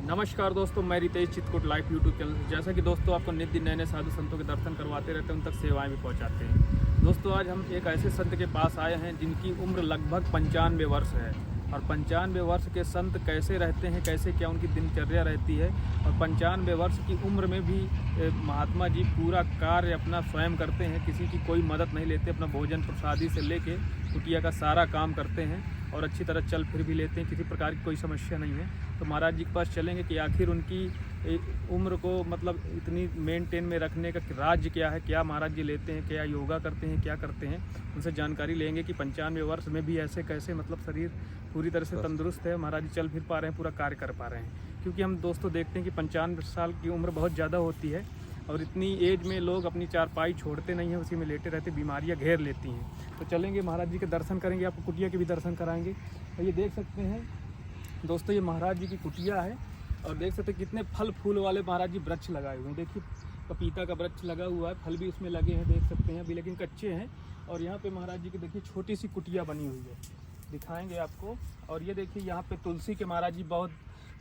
नमस्कार दोस्तों, मैं Ritesh Chitrakoot live YouTube channel से। जैसा कि दोस्तों आपको नित्य दिन नए नए साधु संतों के दर्शन करवाते रहते हैं, उन तक सेवाएं भी पहुंचाते हैं। दोस्तों आज हम एक ऐसे संत के पास आए हैं जिनकी उम्र लगभग 95 वर्ष है। और 95 वर्ष के संत कैसे रहते हैं, कैसे क्या उनकी दिनचर्या रहती है, और 95 वर्ष की उम्र में भी महात्मा जी पूरा कार्य अपना स्वयं करते हैं, किसी की कोई मदद नहीं लेते। अपना भोजन प्रसादी से लेके कुटिया का सारा काम करते हैं और अच्छी तरह चल फिर भी लेते हैं, किसी प्रकार की कोई समस्या नहीं है। तो महाराज जी के पास चलेंगे कि आखिर उनकी उम्र को मतलब इतनी मेंटेन में रखने का राज क्या है, क्या महाराज जी लेते हैं, क्या योगा करते हैं, क्या करते हैं, उनसे जानकारी लेंगे कि 95 वर्ष में भी ऐसे कैसे मतलब शरीर पूरी तरह से तंदुरुस्त है, महाराज जी चल फिर पा रहे हैं, पूरा कार्य कर पा रहे हैं। क्योंकि हम दोस्तों देखते हैं कि 95 साल की उम्र बहुत ज़्यादा होती है और इतनी एज में लोग अपनी चारपाई छोड़ते नहीं हैं, उसी में लेटे रहते, बीमारियां घेर लेती हैं। तो चलेंगे महाराज जी के दर्शन करेंगे, आपको कुटिया के भी दर्शन कराएंगे। और ये देख सकते हैं दोस्तों, ये महाराज जी की कुटिया है और देख सकते हैं कितने फल फूल वाले महाराज जी वृक्ष लगाए हुए हैं। देखिए पपीता का वृक्ष लगा हुआ है, फल भी उसमें लगे हैं, देख सकते हैं अभी लेकिन कच्चे हैं। और यहाँ पे महाराज जी की देखिए छोटी सी कुटिया बनी हुई है, दिखाएंगे आपको। और ये देखिए यहाँ पे तुलसी के महाराज जी बहुत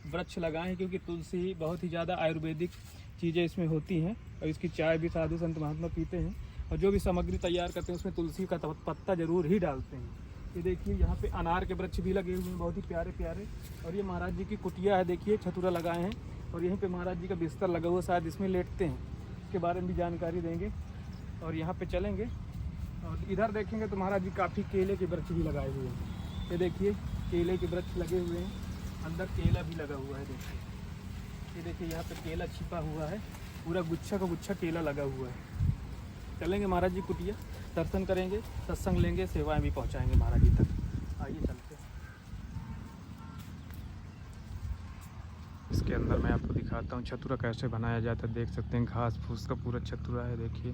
वृक्ष लगाए हैं, क्योंकि तुलसी बहुत ही ज़्यादा आयुर्वेदिक चीज़ें इसमें होती हैं और इसकी चाय भी साधु संत महात्मा पीते हैं। और जो भी सामग्री तैयार करते हैं उसमें तुलसी का पत्ता जरूर ही डालते हैं। ये देखिए यहाँ पे अनार के वृक्ष भी लगे हुए हैं, बहुत ही प्यारे प्यारे। और ये महाराज जी की कुटिया है, देखिए छतुरा लगाए हैं और यहीं पे महाराज जी का बिस्तर लगा हुआ, शायद इसमें लेटते हैं, इसके बारे में भी जानकारी देंगे। और यहाँ पे चलेंगे और इधर देखेंगे तो महाराज जी काफ़ी केले के वृक्ष भी लगाए हुए हैं। ये देखिए केले के वृक्ष लगे हुए हैं, अंदर केला भी लगा हुआ है। देखिए ये देखिए यहाँ पे केला छिपा हुआ है, पूरा गुच्छा का गुच्छा केला लगा हुआ है। चलेंगे महाराज जी कुटिया, दर्शन करेंगे, सत्संग लेंगे, सेवाएं भी पहुंचाएंगे महाराज जी तक। आइए चलते हैं। इसके अंदर मैं आपको दिखाता हूँ छतुरा कैसे बनाया जाता है। देख सकते हैं घास फूस का पूरा छतुरा है। देखिए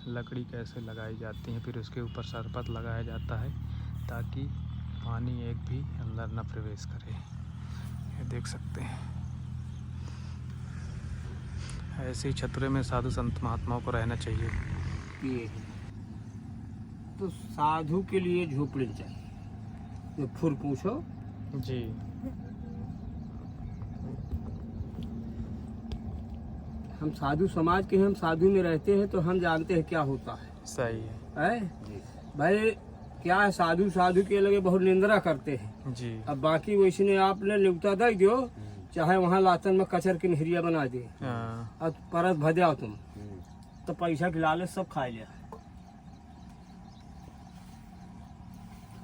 लकड़ी कैसे लगाई जाती है, फिर उसके ऊपर सरपत लगाया जाता है ताकि पानी एक भी अंदर न प्रवेश करे। ये देख सकते हैं, ऐसे ही छतुरे में साधु संत महात्माओं को रहना चाहिए। ये तो साधु के लिए झोपड़ी चाहिए, तो फुर पूछो जी। हम साधु समाज के हैं, हम साधु में रहते हैं तो हम जानते हैं क्या होता है। सही है भाई क्या है, साधु साधु के लगे बहुत निंदा करते हैं जी। अब बाकी वैसे आपने न्योता दे दो, चाहे वहाँ लातन में कचर की नहरिया बना दे और परत भजा तुम तो पैसा के लालच सब खा लिया,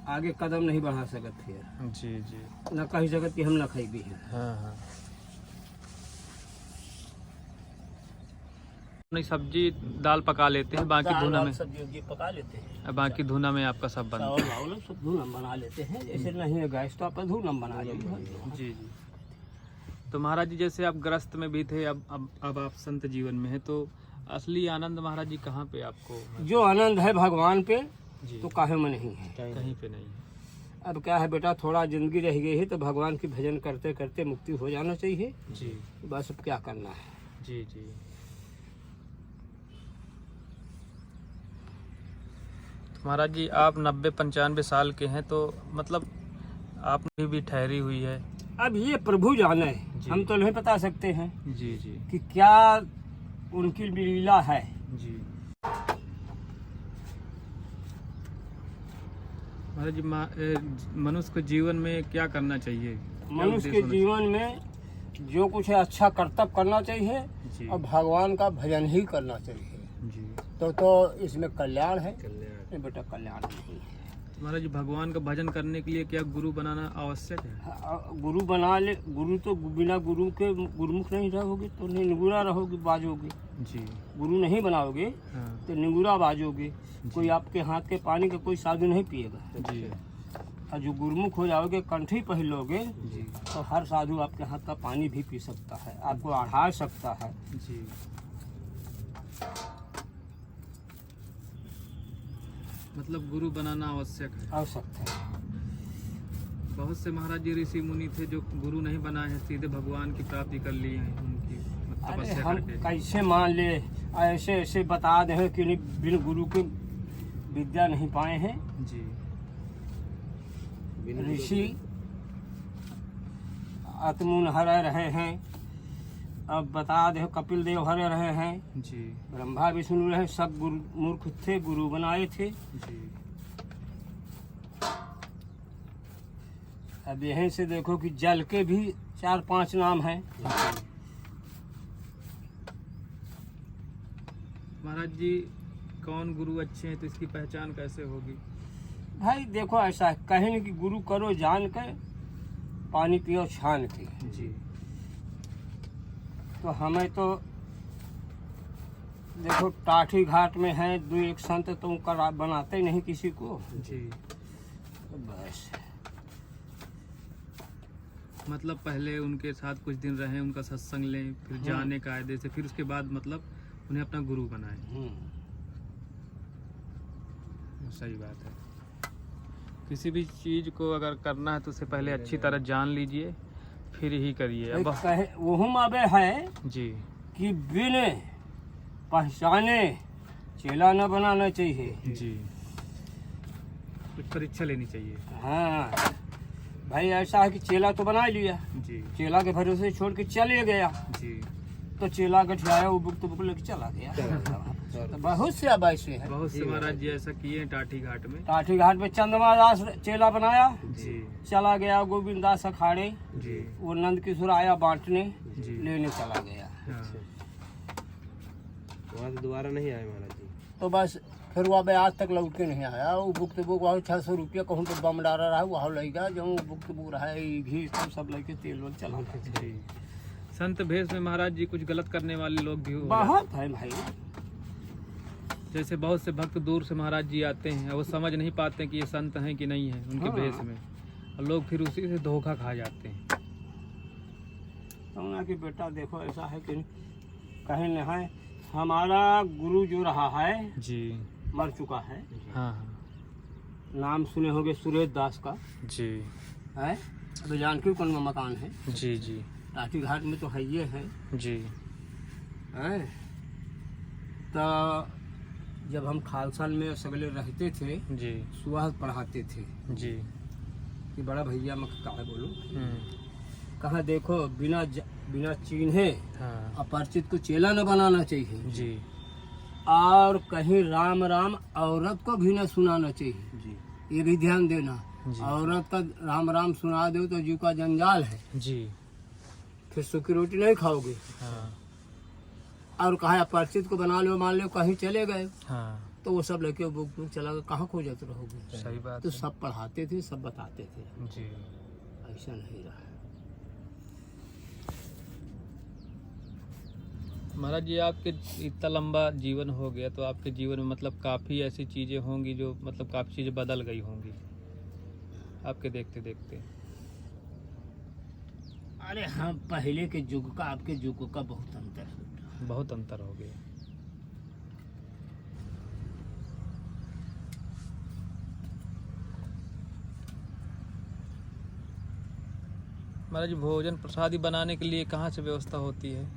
आगे कदम नहीं बढ़ा सकत फिर जी जी। न कही जगत की हम न खाई भी है। हाँ। नहीं सब्जी दाल पका लेते हैं, बाकी धुना में सब्जी पका लेते हैं, बाकी धुना में आपका सब बनता है। चावल सब धुनम बना लेते हैं, जैसे नहीं है गैस तो आप धुनम बना लेते। जी जी। तो महाराज जी जैसे आप ग्रस्त में भी थे, अब आप संत जीवन में हैं, तो असली आनंद महाराज जी कहाँ पे आपको? जो आनंद है भगवान पे जी। तो काहे में नहीं है, कहीं पे नहीं है। अब क्या है बेटा, थोड़ा जिंदगी रह गई है तो भगवान की भजन करते करते मुक्ति हो जाना चाहिए जी। बस अब क्या करना है। जी जी। तो महाराज जी आप 90-95 साल के हैं, तो मतलब आपने भी ठहरी हुई है। अब ये प्रभु जाने, जी। हम तो नहीं बता सकते हैं जी जी कि क्या उनकी लीला है। जी। महाराज जी मनुष्य के जीवन में क्या करना चाहिए? मनुष्य के जीवन में जो कुछ है अच्छा कर्तव्य करना चाहिए जी। और भगवान का भजन ही करना चाहिए, जी। तो इसमें कल्याण है। नहीं बेटा कल्याण नहीं है। महाराज जी भगवान का भजन करने के लिए क्या गुरु बनाना आवश्यक है? गुरु बना ले, गुरु तो बिना गुरु के गुरुमुख नहीं रहोगे तो निगुरा रहोगे, बाजोगे। जी। गुरु नहीं बनाओगे हाँ। तो निगुरा बाजोगे, कोई आपके हाथ के पानी का कोई साधु नहीं पिएगा। जी। और जो गुरुमुख हो जाओगे, कंठी पहन लोगे, जी। तो हर साधु आपके हाथ का पानी भी पी सकता है, आपको अढ़ा सकता है। जी। मतलब गुरु बनाना आवश्यक है। आवश्यक है। बहुत से महाराज जी ऋषि मुनि थे जो गुरु नहीं बनाए हैं, सीधे भगवान की प्राप्ति कर ली है उनकी अरे तपस्या हम करके। कैसे मान ले, ऐसे ऐसे बता दे कि बिन गुरु के विद्या नहीं पाए हैं। जी। ऋषि आत्मून हर रहे हैं, अब बता दे कपिल देव हर रहे हैं जी ब्रह्मा विष्णु रहे, सब गुरु मूर्ख थे, गुरु बनाए थे। जी। अब यहीं से देखो कि जल के भी 4-5 नाम हैं। महाराज जी कौन गुरु अच्छे हैं तो इसकी पहचान कैसे होगी? भाई देखो ऐसा है, कहे न कि गुरु करो जान के, पानी पियो छान के। जी तो हमें तो देखो टाठी घाट में है 2-1 संत, तो उनका बनाते ही नहीं किसी को। जी। तो बस मतलब पहले उनके साथ कुछ दिन रहें, उनका सत्संग लें, फिर जाने कायदे से, फिर उसके बाद मतलब उन्हें अपना गुरु बनाएं। सही बात है। किसी भी चीज़ को अगर करना है तो उससे पहले अच्छी तरह जान लीजिए, फिर ही करिए। अब कहे वहुम अबे है जी कि बिन पहचाने चेला न बनाना चाहिए। जी, कुछ परीक्षा लेनी चाहिए। हाँ भाई ऐसा है कि चेला तो बना लिया, जी चेला के भरोसे छोड़ के चले गया, जी। तो चेला गठियाया वो बुक लेके चला गया। तो बहुत से अब ऐसे है। बहुत से महाराज जी ऐसा किए हैं टाठी घाट में। टाठी घाट में चंद्रमा दास चेला बनाया, जी चला गया गोविंद दास अखाड़े, जी वो नंद किशोर आया बांटने, जी। लेने चला गया। हाँ। वहाँ से दोबारा नहीं आए महाराज जी। तो बस फिर वो अब आज तक लौट के नहीं आया। वो बुक तो बुक वहाँ 600 रुपया कहूँ तो बम डारा रहा, वहाँ लग गया जो बुक तो बुक रहा है, घी सब लेके तेल वेल चला। जी। संत भेष में महाराज जी कुछ गलत करने वाले लोग भी हो बहुत है भाई। जैसे बहुत से भक्त दूर से महाराज जी आते हैं, वो समझ नहीं पाते कि ये संत हैं कि नहीं है उनके हाँ। भेष में, और लोग फिर उसी से धोखा खा जाते हैं। तो कि बेटा देखो ऐसा है कि कहीं न है, हमारा गुरु जो रहा है जी मर चुका है। हाँ हाँ नाम सुने होंगे सुरेश दास का जी है, अभी जानकी कौन में मकान है, जी जी टाटी घाट में तो है ये है। जी है तो जब हम खालसा में सगले रहते थे, जी सुबह पढ़ाते थे जी। कि बड़ा भैया मैं कहा बोलो, हम्म, कहा देखो बिना चिन्हे हाँ अपरिचित को चेला न बनाना चाहिए, जी और कहीं राम राम औरत को भी न सुनाना चाहिए। जी ये भी ध्यान देना, जी औरत का राम राम सुना दो तो जीव का जंजाल है, जी। फिर सूखी रोटी नहीं खाओगे। हाँ और कहा अपरिचित को बना लो, मान लो कहीं चले गए हाँ तो वो सब लेके बुक चला गया, कहाँ खो जाते रहोगे। सही बात तो है। सब पढ़ाते थे, सब बताते थे, जी। ऐसा नहीं रहा। महाराज जी आपके इतना लंबा जीवन हो गया, तो आपके जीवन में मतलब काफ़ी ऐसी चीज़ें होंगी जो मतलब काफ़ी चीज़ें बदल गई होंगी आपके देखते देखते। अरे हाँ, पहले के युग का आपके युग का बहुत अंतर है। बहुत अंतर हो गया। महाराज जी भोजन प्रसादी बनाने के लिए कहाँ से व्यवस्था होती है?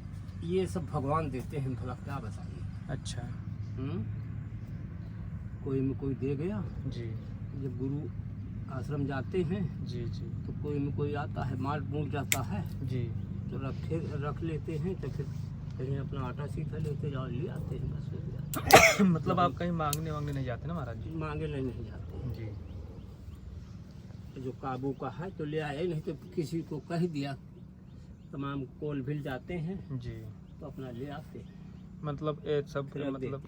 ये सब भगवान देते हैं, भला क्या बताइए। अच्छा कोई में कोई दे गया। जी जब गुरु आश्रम जाते हैं जी जी तो कोई में कोई आता है, माल मूल जाता है जी। तो रख लेते हैं, तो फिर कहीं अपना आटा सीखा लेते जाओ, ले आते हैं, बस हो गया। मतलब आप कहीं मांगने वांगने नहीं जाते ना महाराज जी? मांगे नहीं जाते। जी जो काबू का है तो ले आए, नहीं तो किसी को कह दिया। तमाम कोल भिल जाते हैं जी। तो अपना ले आते हैं। मतलब ये सब फिर अब मतलब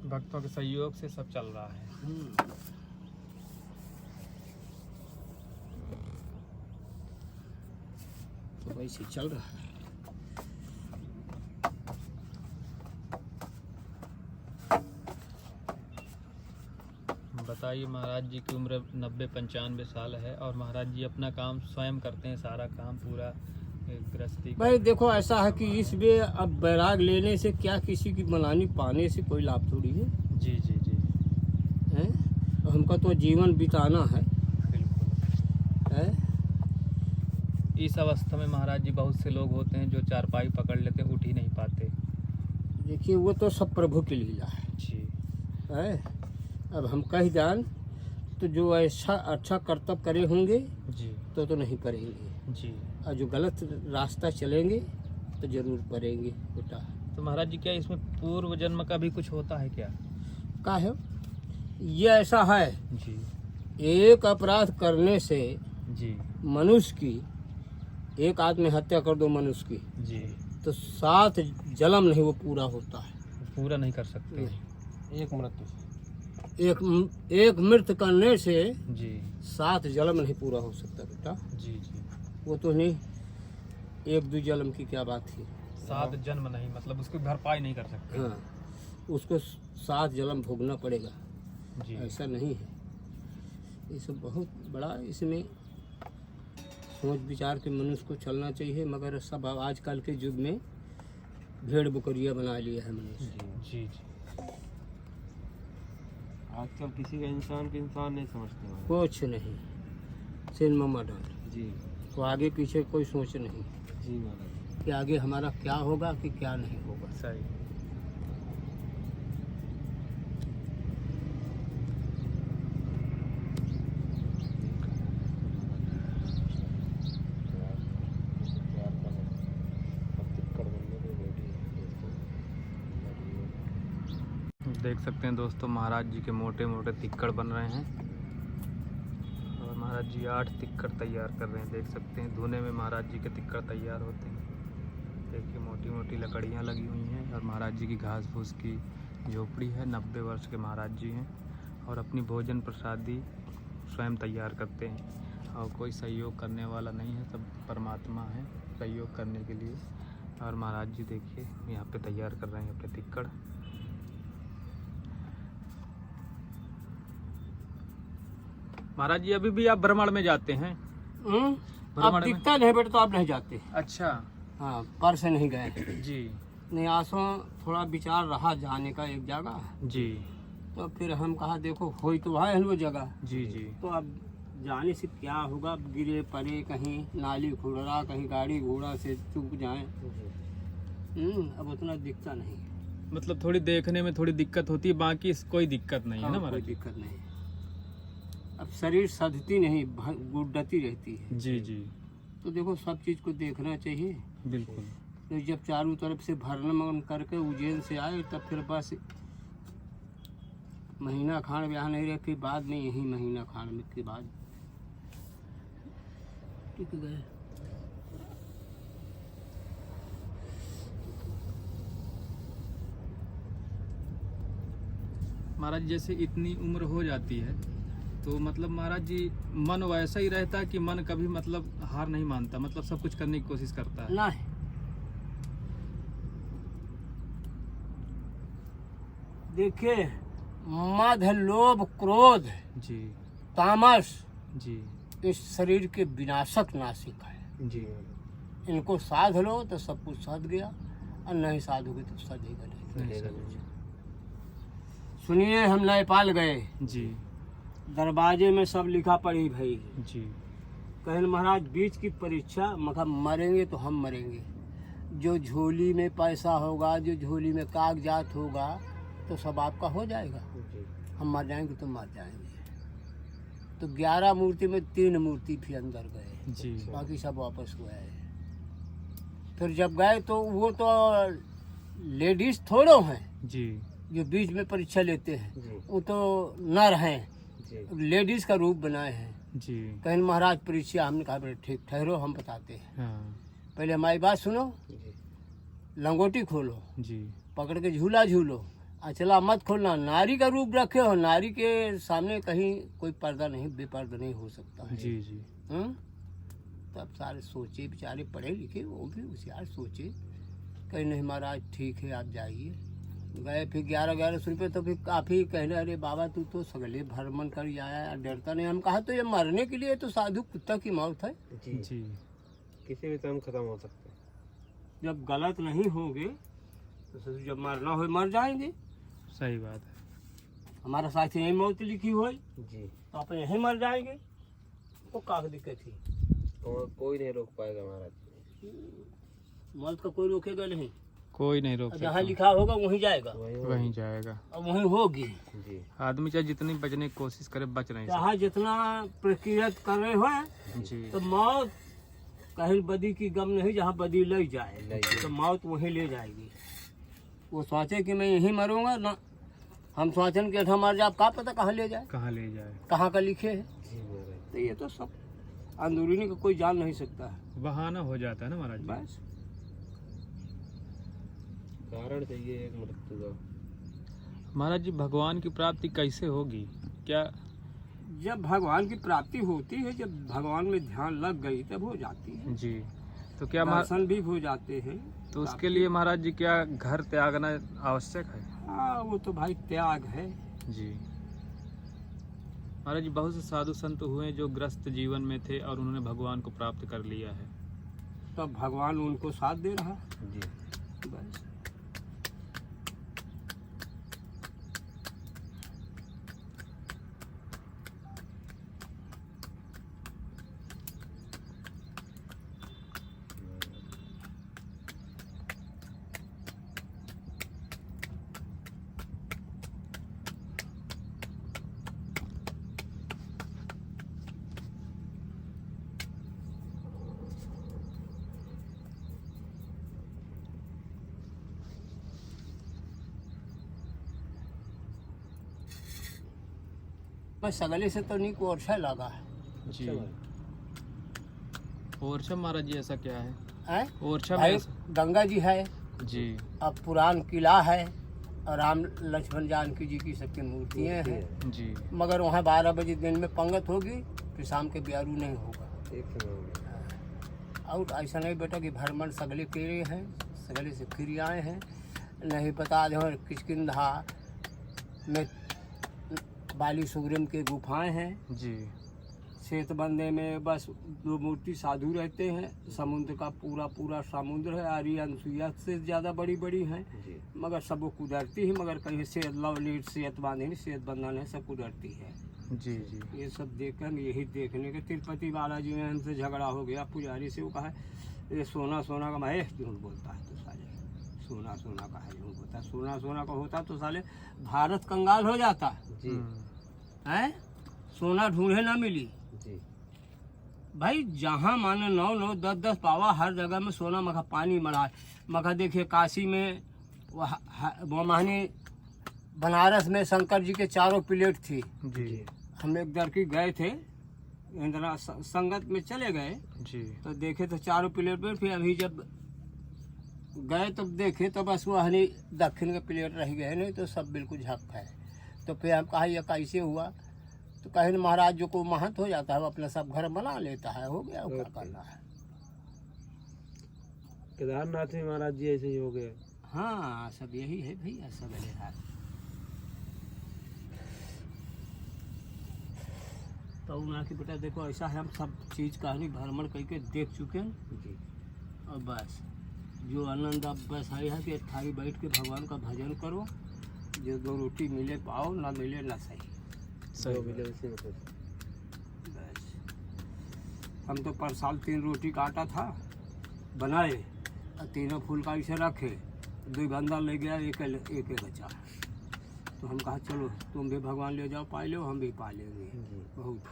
भक्तों के सहयोग से सब चल रहा है। तो वैसे चल रहा है। बताइए महाराज जी की उम्र 90-95 साल है और महाराज जी अपना काम स्वयं करते हैं, सारा काम पूरा गृहस्थी का। भाई देखो ऐसा है कि इसमें अब बैराग लेने से क्या किसी की मनानी पाने से कोई लाभ थोड़ी है। जी जी जी हैं? हमका तो जीवन बिताना है। बिल्कुल। हैं? इस अवस्था में महाराज जी बहुत से लोग होते हैं जो चारपाई पकड़ लेते हैं, उठ ही नहीं पाते। देखिए वो तो सब प्रभु की लीला है। जी हैं? अब हम कह जान तो जो ऐसा अच्छा कर्तव्य करे होंगे जी तो नहीं करेंगे। जी। और जो गलत रास्ता चलेंगे तो जरूर पड़ेंगे बेटा। तो महाराज जी क्या इसमें पूर्व जन्म का भी कुछ होता है क्या? का है ये ऐसा है, जी एक अपराध करने से जी मनुष्य की, एक आदमी हत्या कर दो मनुष्य की, जी, तो 7 जन्म नहीं वो पूरा होता है। पूरा नहीं कर सकते। एक मृत्यु एक मृत्यु करने से जी 7 जन्म नहीं पूरा हो सकता बेटा। जी जी। वो तो नहीं, 1-2 जन्म की क्या बात थी। 7 जन्म नहीं, मतलब उसकी भरपाई नहीं कर सकते। हाँ, उसको 7 जन्म भोगना पड़ेगा, जी ऐसा नहीं है। ये सब बहुत बड़ा इसमें सोच विचार के मनुष्य को चलना चाहिए, मगर सब आजकल के युग में भेड़ बकरिया बना लिया है मनुष्य। जी जी। आजकल किसी का इंसान को इंसान नहीं समझते महाराज। कुछ नहीं, सिनेमा मॉडल, जी तो आगे पीछे कोई सोच नहीं जी महाराज। कि आगे हमारा क्या होगा कि क्या नहीं होगा। सही। देख सकते हैं दोस्तों, महाराज जी के मोटे मोटे तिक्कड़ बन रहे हैं और महाराज जी 8 तिक्कड़ तैयार कर रहे हैं। देख सकते हैं धुने में महाराज जी के तिक्कड़ तैयार होते हैं। देखिए मोटी मोटी लकड़ियाँ लगी हुई हैं और महाराज जी की घास फूस की झोपड़ी है। 90 वर्ष के महाराज जी हैं और अपनी भोजन प्रसादी स्वयं तैयार करते हैं और कोई सहयोग करने वाला नहीं है, सब परमात्मा है सहयोग करने के लिए। और महाराज जी देखिए यहाँ पे तैयार कर रहे हैं अपने तिक्कड़। महाराज जी अभी भी आप भ्रमण में जाते हैं? अब भ्रमण में? दिखता नहीं बेटा तो आप नहीं जाते। अच्छा। हाँ, पर से नहीं गए। जी नहीं, आसों थोड़ा विचार रहा जाने का एक जगह, जी तो फिर हम कहा देखो होई तो है वो जगह, जी जी। तो अब जाने से क्या होगा, गिरे पड़े कहीं नाली खुररा, कहीं गाड़ी घोड़ा से चूक जाए। अब उतना दिखता नहीं, मतलब थोड़ी देखने में थोड़ी दिक्कत होती है, बाकी कोई दिक्कत नहीं है ना कोई महाराज? दिक्कत नहीं। अब शरीर सधती नहीं, गुड्डती रहती है। जी जी तो देखो सब चीज को देखना चाहिए। बिल्कुल। तो जब चारों तरफ से भरण करके उज्जैन से आए तब फिर बस महीना खान ब्याह नहीं रहे, फिर बाद में यही महीना खान में के बाद टिक गए। महाराज जैसे इतनी उम्र हो जाती है तो मतलब महाराज जी मन वैसा ही रहता है कि मन कभी मतलब हार नहीं मानता, मतलब सब कुछ करने की कोशिश करता है? नहीं, देखिए मद, लोभ, क्रोध, जी तामस जी इस शरीर के विनाशक नासिक है। जी इनको साध लो तो सब कुछ साध गया, और नहीं साधोगे तो सधेगा नहीं। नहीं सर। सुनिए, हम नेपाल गए, जी दरवाजे में सब लिखा पड़ी भाई, जी कहन महाराज बीच की परीक्षा, मगर मरेंगे तो हम मरेंगे, जो झोली में पैसा होगा, जो झोली में कागजात होगा तो सब आपका हो जाएगा, हम मर जाएंगे तो मर जाएंगे। तो 11 मूर्ति में 3 मूर्ति फिर अंदर गए, जी बाकी सब वापस गए। फिर जब गए तो वो तो लेडीज थोड़ो हैं जी जो बीच में परीक्षा लेते हैं, जी वो तो नर हैं, जी लेडीज का रूप बनाए हैं। जी। कहीं महाराज परीक्षा, हमने कहा बेटा ठीक ठहरो हम बताते हैं, हाँ पहले हमारी बात सुनो, जी लंगोटी खोलो, जी पकड़ के झूला झूलो, अचला मत खोलना, नारी का रूप रखे हो, नारी के सामने कहीं कोई पर्दा नहीं, बेपर्दा नहीं हो सकता है। जी जी तब सारे सोचे, बेचारे पढ़े लिखे, वो भी होशियार सोचे, कहीं नहीं महाराज ठीक है आप जाइए। गए, फिर 1100 रुपये, तो फिर काफ़ी कहने अरे बाबा तू तो सगले भ्रमण कर आया, डरता नहीं। हम कहा तो ये मरने के लिए तो साधु कुत्ता की मौत है, जी जी किसी भी टाइम खत्म हो सकता है। जब गलत नहीं होंगे तो जब मरना हो मर जाएंगे। सही बात है। हमारा साथ यही मौत लिखी हुई जी तो आप यहीं मर जाएंगे, तो क्या दिक्कत थी? कोई नहीं रोक पाएगा महाराज। मौत का कोई रोकेगा नहीं, कोई नहीं रोक जहाँ सकता, लिखा होगा वहीं जाएगा, वहीं जाएगा। और वहीं होगी। जी आदमी चाहे जितनी बचने की कोशिश करे बच नहीं जहाँ जितना प्रक्रिया कर रहे हो सकता। जी तो मौत कहीं बदी की गम नहीं, जहाँ बदी ले जाए ले जाए। तो मौत वहीं ले जाएगी। वो सोचे कि मैं यहीं मरूंगा ना, हम सोचें कि हम मर जाए, क्या पता कहाँ ले जाए, कहाँ ले जाए, कहाँ का लिखे है। जी महाराज। तो ये तो सब अंदरूनी का कोई जान नहीं सकता है। बहाना हो जाता है ना महाराज जी। बस कारण चाहिए एक मृत्यु का। महाराज जी भगवान की प्राप्ति कैसे होगी, क्या? जब भगवान की प्राप्ति होती है, जब भगवान में ध्यान लग गई तब हो जाती है। जी, तो क्या दर्शन भी हो जाते हैं। तो उसके लिए महाराज जी क्या घर त्यागना आवश्यक है? हाँ, वो तो भाई त्याग है। जी महाराज जी, बहुत से साधु संत हुए जो ग्रस्त जीवन में थे और उन्होंने भगवान को प्राप्त कर लिया है। तब भगवान उनको साथ दे रहा। जी। बस मैं सगले से तो नहीं को अच्छा लगा है। जी। अच्छा ओरछा महाराज जी ऐसा क्या है? हैं? ओरछा में भाई ऐसा- गंगा जी है, जी अब पुरान किला है, और राम लक्ष्मण जानकी जी की सबकी मूर्तियाँ हैं। जी मगर वहाँ 12 बजे दिन में पंगत होगी, फिर शाम के ब्यारू नहीं होगा। एक समय हो गया। और ऐसा नहीं बेटा कि भ्रमण सगले फेरे हैं, सगले से फिर आए हैं। नहीं बता दो किष्किंधा में बाली सुग्रीम के गुफाएं हैं। जी सेतबंदे में बस 2 मूर्ति साधु रहते हैं। समुद्र का पूरा समुद्र है, आर्य अनसुईया से ज़्यादा बड़ी बड़ी हैं, जी। मगर सब वो कुदरती है। मगर कहीं सेत लवली सेत बांधे सेत बंधन है, सब कुदरती है। जी जी ये सब देख कर यही देखने के तिरुपति बालाजी में हमसे झगड़ा हो गया पुजारी से। वो कहा ये सोना सोना का, मैं झूठ बोलता है तो साले, सोना सोना का है, झूठ बोलता है। सोना सोना का होता तो साले भारत कंगाल हो जाता जी। है। सोना ढूंढे ना मिली जी। भाई, जहाँ माने 9-9 10-10 पावा, हर जगह में सोना मखा पानी मरा। मखा देखिए काशी में वो मानी बनारस में शंकर जी के 4 प्लेट थी। जी हम एक दर की गए थे, इंदिरा संगत में चले गए जी तो देखे तो 4 प्लेट पे। फिर अभी जब गए तब देखे तो बस वो हनी दक्षिण के प्लेट रह गए, नहीं तो सब बिल्कुल झक है। तो फिर हम कहा यह कैसे हुआ, तो कहे महाराज जो को महंत हो जाता है वो अपना सब घर बना लेता है, हो गया, क्या करना है। केदारनाथ में महाराज जी ऐसे ही हो गए। हाँ, सब यही है भैया, सब है। तो उन्हें कि बेटा देखो ऐसा है, हम सब चीज़ कहानी भ्रमण करके देख चुके हैं। जी। और बस जो आनंद अब बस आई है कि थाली बैठ के भगवान का भजन करो। जो 2 रोटी मिले पाओ, ना मिले ना सही। जो सही मिले बात। उसी में खुश। बस हम तो पर साल 3 रोटी का आटा था बनाए, और 3 फूल का इसे रखे, 2 बंदा ले गया, एक बचा। तो हम कहा चलो तुम भी भगवान ले जाओ, पा लो, हम भी पा लेंगे। जी। बहुत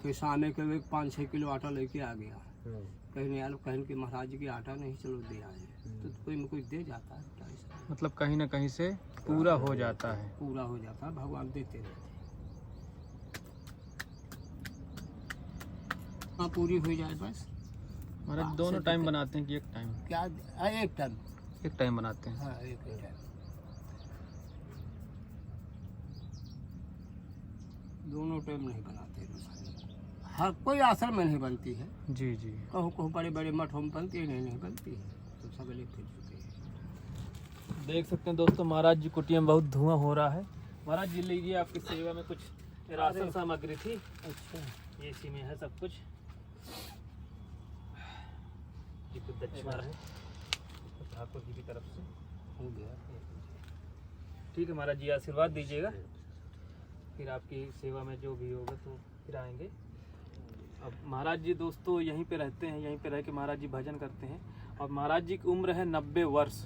फिर शाम के 5-6 किलो आटा लेके आ गया। हाँ। कहने आलो, कहने कि महाराज जी की आटा नहीं, चलो दे आए। तो कोई न कोई दे जाता है, क्या ऐसा मतलब कहीं ना कहीं से पूरा हो जाता है। पूरा हो जाता है, भगवान देते रहते हैं। हाँ, पूरी हो जाए बस। महाराज दोनों टाइम बनाते हैं कि एक टाइम? क्या एक टाइम? एक टाइम बनाते हैं। हाँ, एक टाइम। दोनों टाइम नहीं बनाते हैं। हर कोई आश्रम में नहीं बनती है। जी जी कहूँ कहूँ बड़े बड़े मठों में बनती है, नहीं बनती है। तो सब ले फिर चुके हैं। देख सकते हैं दोस्तों, महाराज जी कुटिया में बहुत धुआं हो रहा है। महाराज जी लीजिए, आपकी सेवा में कुछ राशन सामग्री थी। अच्छा, ये इसी में है सब कुछ। ये कुछ दक्षिणा है ठाकुर जी की तरफ से। हो गया। ठीक है महाराज जी, आशीर्वाद दीजिएगा, फिर आपकी सेवा में जो भी होगा तो फिर आएंगे। अब महाराज जी दोस्तों यहीं पे रहते हैं, यहीं पे रह के महाराज जी भजन करते हैं। और महाराज जी की उम्र है 90 वर्ष,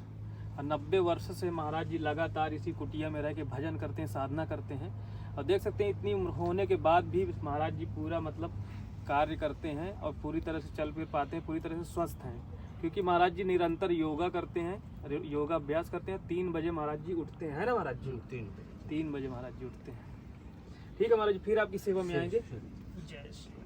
और 90 वर्ष से महाराज जी लगातार इसी कुटिया में रह के भजन करते हैं, साधना करते हैं। और देख सकते हैं इतनी उम्र होने के बाद भी महाराज जी पूरा मतलब कार्य करते हैं और पूरी तरह से चल फिर पाते हैं, पूरी तरह से स्वस्थ हैं। क्योंकि महाराज जी निरंतर योगा करते हैं, योगा अभ्यास करते हैं। 3 बजे महाराज जी उठते हैं, है ना महाराज जी? 3 बजे महाराज जी उठते हैं। ठीक है महाराज जी, फिर आपकी सेवा में आएंगे। जय श्री